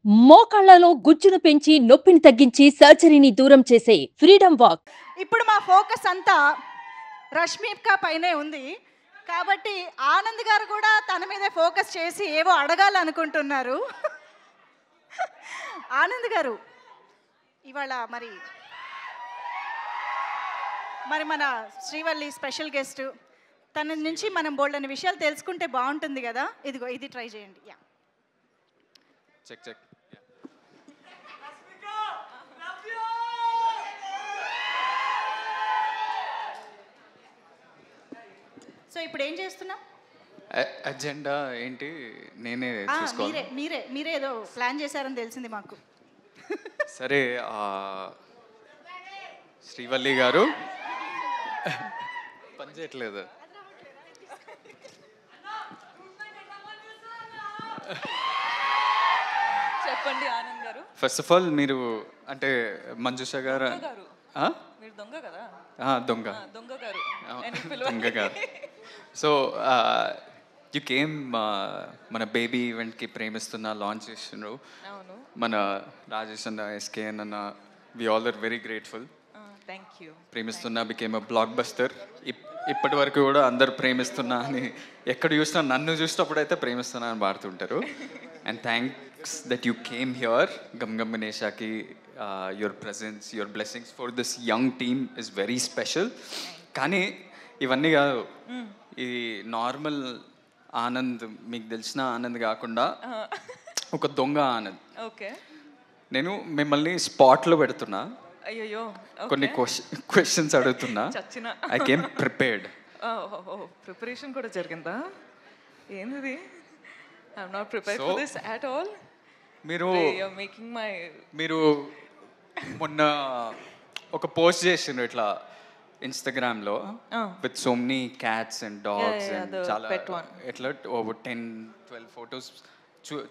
మోకాళ్లలో గుజ్జును పెంచి నొప్పిని తగ్గించి సర్జరీని దూరం చేసే ఫ్రీడమ్ వాక్. ఇప్పుడు మా ఫోకస్ అంతా రష్మిక పైనే ఉంది కాబట్టి ఆనంద్ గారు కూడా తన మీదే ఫోకస్ చేసి ఏవో అడగాలనుకుంటున్నారు. ఆనంద్ గారు ఇవాళ మరి మన శ్రీవల్లి స్పెషల్ గెస్ట్, తన నుంచి మనం బోల్డని విషయాలు తెలుసుకుంటే బాగుంటుంది కదా. ఇదిగో ఇది ట్రై చేయండి. Yeah check check. సో ఇప్పుడు ఏం చేస్తున్నాం? అజెండా ఏంటి నేనే చూసుకోవాలి. మీరే ఏదో ప్లాన్ చేశారని తెలిసింది మాకు. సరే, శ్రీవల్లి గారు పని చేయట్లేదు. చెప్పండి ఆనంద్ గారు. ఫస్ట్ ఆఫ్ ఆల్ మీరు అంటే మంజుష గారు మీరు దొంగ కదా? దొంగ గారు. దొంగ గారు. సో యు కేమ్ మన బేబీ ఈవెంట్కి ప్రేమిస్తున్న లాంచ్ చేస్తున్నారు. మన రాజేష్ అన్న, ఎస్కేఎన్ అన్న, we all are very grateful. Thank you. Premistunna became a blockbuster. ఇప్పటి వరకు కూడా అందరు ప్రేమిస్తున్నా అని ఎక్కడ చూసినా, నన్ను చూసినప్పుడు అయితే ప్రేమిస్తున్నా అని పాడుతుంటారు. And thanks that you came here. గమ్ గమ్ గణేషాకి your presence, your blessings for this young team is very special. కానీ ఇవన్నీ కాదు, ఇది నార్మల్ ఆనంద్, మీకు తెలిసిన ఆనంద్ కాకుండా ఒక దొంగ ఆనంద్. ఓకే, నేను మిమ్మల్ని స్పాట్లో పెడుతున్నా. అయ్యో, కొన్ని క్వశ్చన్స్ అడుగుతున్నా. I came prepared. ప్రిపరేషన్ కూడా జరిగిందా? ఏంది? I'm not prepared for this at all. మీరు మొన్న ఒక పోస్ట్ చేసిండ్రు ఇట్లా ఇన్స్టాగ్రామ్లో with so many cats and dogs and చాలా ఎట్లా 10-12 ఫొటోస్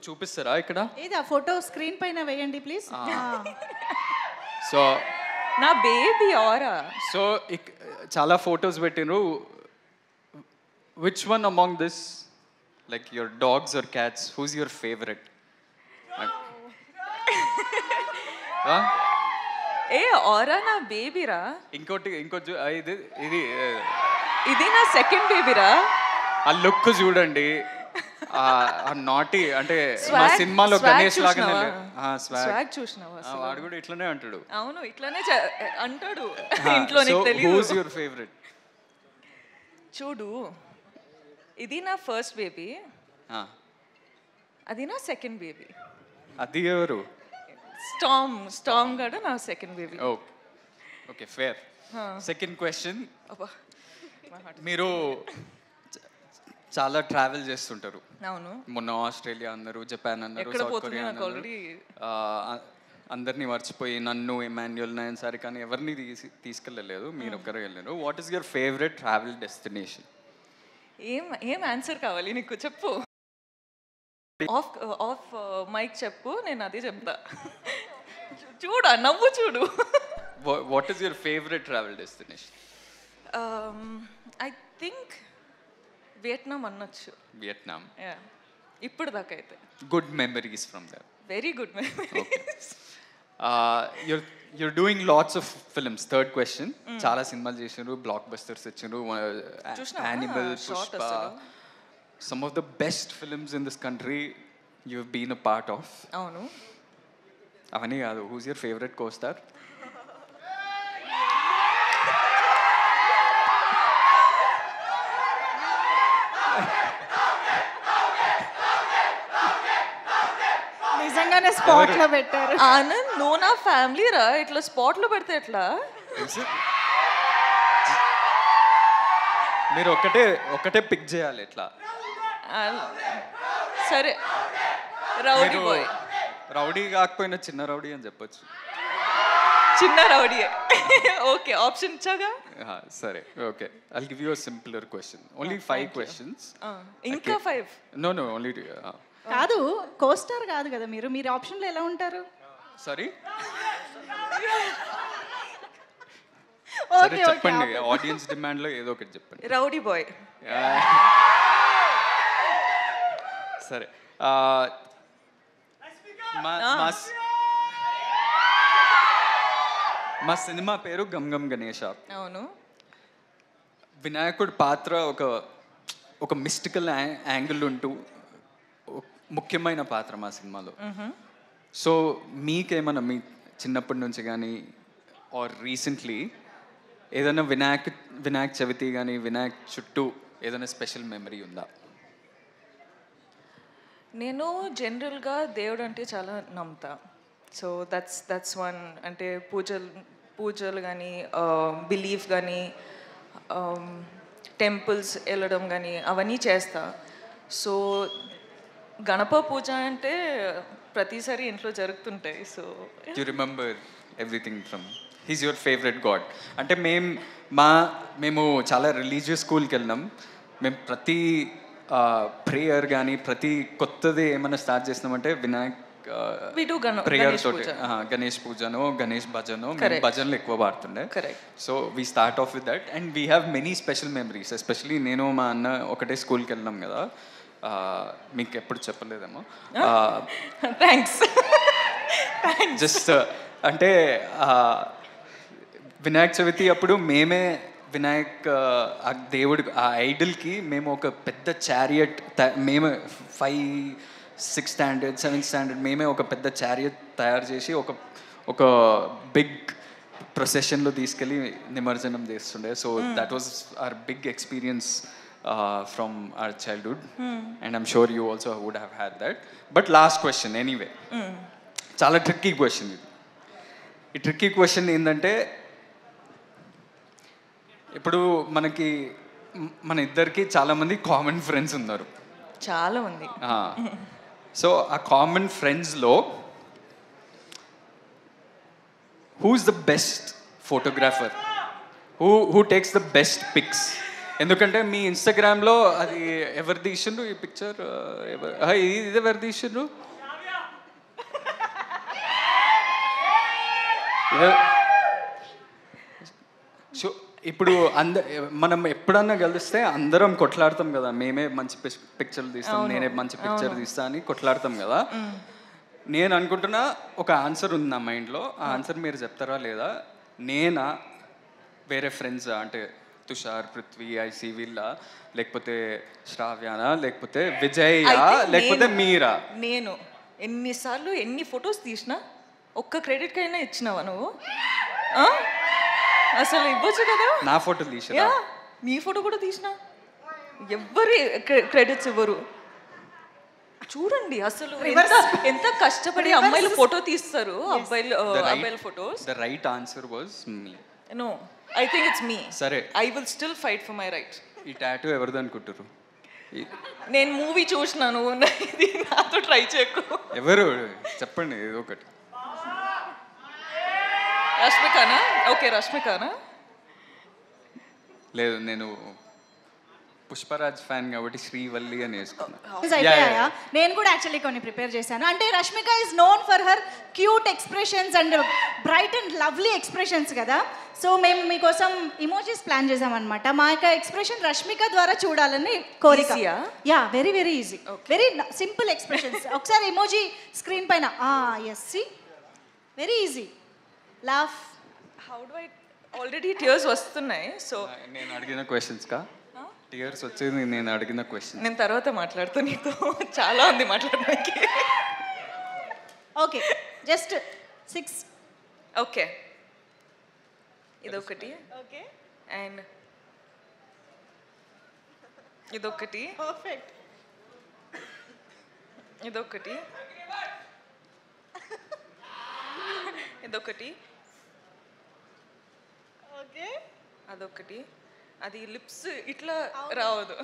చూపిస్తారా ఇక్కడ? ఏది ఆ ఫోటో స్క్రీన్ పైన వేయండి ప్లీజ్. సో నా బేబీ ఆరా. సో చాలా ఫొటోస్ పెట్టినరు. Which one among this, like your dogs or cats, whose your favourite? ఏ ఆరా నా బేబీరా. ఇంకోటి ఇది ఇది ఇది నా సెకండ్ బేబీరా. ఆ లుక్ చూడండి, నాటి అంటే మా సినిమాలో గణేష్ లాగానే. స్వాగ్ చూసినావా? వాడు కూడా ఇట్లానే అంటాడు. అవును, ఇట్లానే అంటాడు ఇంట్లో. నీకు తెలియదు. Who's your favourite? చూడు, ఇది నా ఫస్ట్ బేబీ, అది నా సెకండ్ బేబీ. అది ఎవరు? స్టామ్ గడ నా second baby. Okay, fair. Second question, మీరు చాలా ట్రావెల్ చేస్తుంటారు. అవును. మొన్న ఆస్ట్రేలియా అన్నారు, జపాన్ అన్నారు, సౌత్ కొరియా అన్నారు. అందరినీ మర్చిపోయి నన్ను, ఎమాన్యుయల్, నయన్ సారి కానీ ఎవరిని తీసుకెళ్ళలేదు, మీరు ఒక్కరే వెళ్ళారు. What is your favourite travel destination? ఏం ఆన్సర్ కావాలి నీకు? చెప్పు. ఆఫ్ మైక్ చెప్పు, నేను అదే చెప్తా. చూడు, నవ్వు చూడు. What is your favourite travel destination? I think Vietnam అనొచ్చు. వియట్నాం. ఇప్పుడు దాకా అయితే good memories from there. Very good memories. you're doing lots of films. Third question, చాలా సినిమాలు చేసినారు, బ్లాక్ బస్టర్స్ ఇచ్చారు. Animal, Pushpa, some of the best films in this country you've been a part of. అవును. అవన్నీ కాదు, who's your favorite co-star? నిజంగానే spot లో పెట్టారు. ఆనంద్, నువ్వు నా ఫ్యామిలీ రా, ఇట్లా స్పాట్ లో పెడితే ఎట్లా? మీరు ఒకటే పిక్ చేయాలి ఎట్లా. సరే, రౌడీ బాయ్. రౌడీ కాకపోయినా చిన్న రౌడీ అని చెప్పొచ్చు. చిన్న రౌడీ. ఓకే, ఆప్షన్ ఇచ్చాగా. సరే, okay. I'll give you a simpler question. Only 5 questions. ఇంకా 5? No, only కాదు, కోస్టార్ కాదు కదా మీరు. మీరు ఆప్షన్లో ఎలా ఉంటారు? సారీ, సరే చెప్పండి, ఆడియన్స్ డిమాండ్ లో ఏదో ఒకటి చెప్పండి. Rowdy boy. సరే, మా సినిమా పేరు గమ్ గమ్ గణేష. అవును. వినాయకుడి పాత్ర ఒక మిస్టికల్ యాంగిల్ ఉంటూ ముఖ్యమైన పాత్ర మా సినిమాలో. సో మీకేమన్నా మీ చిన్నప్పటి నుంచి కానీ ఆర్ రీసెంట్లీ ఏదైనా వినాయక చవితి కానీ వినాయక్ చుట్టూ ఏదైనా స్పెషల్ మెమరీ ఉందా? నేను జనరల్గా దేవుడు అంటే చాలా నమ్ముతా. So that's one. అంటే పూజలు కానీ బిలీఫ్ కానీ టెంపుల్స్ వెళ్ళడం కానీ అవన్నీ చేస్తా. సో గణప పూజ అంటే ప్రతిసారి ఇంట్లో జరుగుతుంటాయి. So you remember everything from he's your favourite God. అంటే మేము చాలా రిలీజియస్ స్కూల్కి వెళ్ళినాం. మేము ప్రతి ప్రేయర్ కానీ ప్రతి కొత్తది ఏమైనా స్టార్ట్ చేసినామంటే వినాయక్ ప్రేయర్ తోటి గణేష్ పూజనో గణేష్ భజనో భజనలు ఎక్కువ పాడుతుండే. So we start off with that and we have many special memories. Especially నేను మా అన్న ఒకటే స్కూల్కి వెళ్ళినాం కదా, మీకు ఎప్పుడు చెప్పలేదేమో. థ్యాంక్స్. జస్ట్ అంటే వినాయక చవితి అప్పుడు మేమే వినాయక్ ఆ దేవుడి ఆ ఐడల్కి మేము ఒక పెద్ద చారియట్ మేమే 5, 6 స్టాండర్డ్ 7th స్టాండర్డ్ మేమే ఒక పెద్ద చారియట్ తయారు చేసి ఒక బిగ్ ప్రొసెషన్లో తీసుకెళ్ళి నిమజ్జనం చేస్తుండే. So that was our big experience from our childhood and I'm sure you also would have had that. But last question anyway, చాలా ట్రిక్కీ క్వశ్చన్ ఇది. ఈ ట్రిక్కీ క్వశ్చన్ ఏంటంటే ఇప్పుడు మన ఇద్దరికి చాలామంది కామన్ ఫ్రెండ్స్ ఉన్నారు. చాలా మంది. సో ఆ కామన్ ఫ్రెండ్స్లో who's the best photographer, who takes the best pics? ఎందుకంటే మీ ఇన్స్టాగ్రామ్లో అది ఎవరు తీసిండ్రు ఈ పిక్చర్, ఇది ఎవరు తీసిండ్రు? సో ఇప్పుడు మనం ఎప్పుడన్నా కలిస్తే అందరం కొట్లాడతాం కదా, మేమే మంచి పిక్చర్లు తీస్తాం, నేనే మంచి పిక్చర్ తీస్తా అని కొట్లాడతాం కదా. నేను అనుకుంటున్నా ఒక ఆన్సర్ ఉంది నా మైండ్లో, ఆ ఆన్సర్ మీరు చెప్తారా లేదా? నేనా, వేరే ఫ్రెండ్స్ అంటే తుషార్, పృథ్వీ, ఐసి వీళ్ళ, లేకపోతే శ్రావ్యానా, లేకపోతే విజయ్, లేకపోతే మీరా? నేను ఎన్నిసార్లు ఎన్ని ఫొటోస్ తీసినా ఒక్క క్రెడిట్ కైనా ఇచ్చినావా నువ్వు? అసలు ఇవ్వచ్చు కదా. నా ఫోటో తీసినా, నీ ఫోటో కూడా తీసినా, ఎవ్వరి క్రెడిట్స్ ఇవ్వరు. చూడండి అసలు ఎంత కష్టపడి అమ్మాయిలు ఫోటో తీస్తారు, అబ్బాయిల photos. The right answer was me. No, I think it's me. సరే, I will still fight for my right. ఈ టాటూ ఎవరిది అనుకుంటారు? నేను మూవీ చూసినాను, ఇది నాతో ట్రై చేయకు. ఎవరు చెప్పండి ఏదో ఒకటి. రష్మికానా? ఓకే, రష్మికానా? లేదు, నేను పుష్పరాజ్ ఫ్యాన్ కాబట్టి శ్రీవల్లి అని వేసుకున్నాను. నేను కూడా యాక్చువల్లీ కొన్ని ప్రిపేర్ చేశాను. అంటే Rashmika is known for her cute expressions and bright and lovely expressions కదా. సో మేము మీకోసం ఇమోజీస్ ప్లాన్ చేసామన్నమాట. మా యొక్క ఎక్స్ప్రెషన్ రష్మిక ద్వారా చూడాలని కోరిక. Yeah, very very easy, very simple expressions. ఒకసారి ఇమోజీ స్క్రీన్ పైన. Yes, see, very easy. Laugh. How do I? Already tears వస్తున్నాయి. సో నేను అడిగిన క్వశ్చన్స్ కా టియర్స్ వచ్చేది నేను అడిగిన క్వశ్చన్. నేను తర్వాత మాట్లాడుతూ, నీతో చాలా ఉంది మాట్లాడడానికి. Okay, just 6. ఓకే, ఇదొకటి. ఓకే, అండ్ ఇదొకటి. పర్ఫెక్ట్. ఇదొకటి. ఇదొకటి. ఓకే, అదొకటి. అది లిప్స్ ఇట్లా రావదు.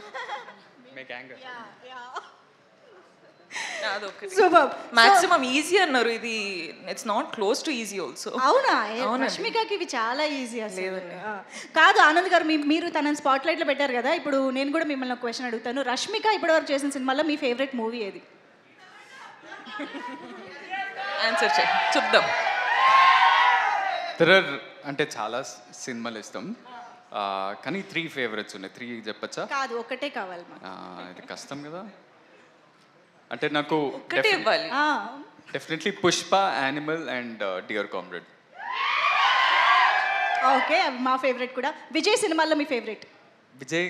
అదొకటి. మాక్సిమం ఈజీ అన్నారు. ఇది it's not close to easy also. అవునా? రష్మికకి ఇవి చాలా ఈజీ అసలు. కాదు ఆనంద్ గారు, మీరు తనని స్పాట్ లైట్లో పెట్టారు కదా. ఇప్పుడు నేను కూడా మిమ్మల్ని ఒక క్వశ్చన్ అడుగుతాను. రష్మిక ఇప్పటివరకు చేసిన సినిమాలో మీ ఫేవరెట్ మూవీ ఏది? ఆన్సర్ చేయి, చూద్దాం. అంటే చాలా సినిమాలు ఇస్తాం కానీ 3 ఫేవరెట్స్ ఉన్నాయి. 3 చెప్పచ్చా? కాదు, ఒకటే కావాలి. ఇది కష్టం కదా. అంటే నాకు ఒకటే ఇవ్వాలి. Definitely Pushpa, Animal and Dear Comrade. Okay, మా ఫేవరెట్ కూడా. విజయ్ సినిమాల్లో మీ ఫేవరెట్? విజయ్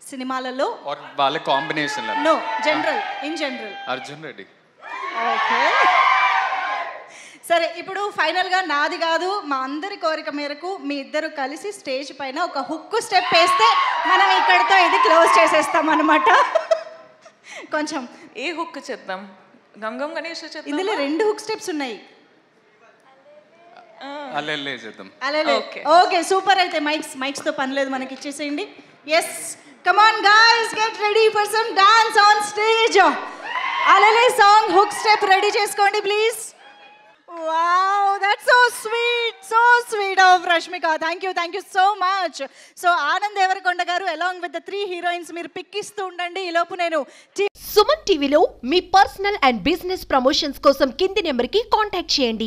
సినిమాలలో ఆర్ వాళ్ళ combination no, general, in general. Arjun Reddy. Okay, సరే. ఇప్పుడు ఫైనల్గా నాది కాదు, మా అందరి కోరిక మేరకు మీ ఇద్దరు కలిసి స్టేజ్ పైన ఒక హుక్ స్టెప్ వేస్తే మనం ఇక్కడితో ఇది క్లోజ్ చేసేస్తాం అనమాట. కొంచెం ఏ హుక్ చేద్దాం? గంగం గణేష్ చేద్దాం. ఇందులో 2 హుక్ స్టెప్స్ ఉన్నాయి. అల్లెల్లే చేద్దాం. Okay, super. అయితే మైక్స్తో పని లేదు, మనకి ఇచ్చేసేయండి. Yes, come on guys, get ready for some dance on stage. అలలే సాంగ్ హుక్ స్టెప్ రెడీ చేసుకోండి please. Wow, that's so sweet of Rashmika. Thank you so much. So Anand Deverakonda గారు అలాంగ్ విత్ ద 3 హీరోయిన్స్ మీరు పిక్ ఇస్తూ ఉండండి. ఈలోపు నేను సుమన్ టీవీలో మీ పర్సనల్ అండ్ బిజినెస్ ప్రమోషన్స్ కోసం కింది నెంబర్కి కాంటాక్ట్ చేయండి.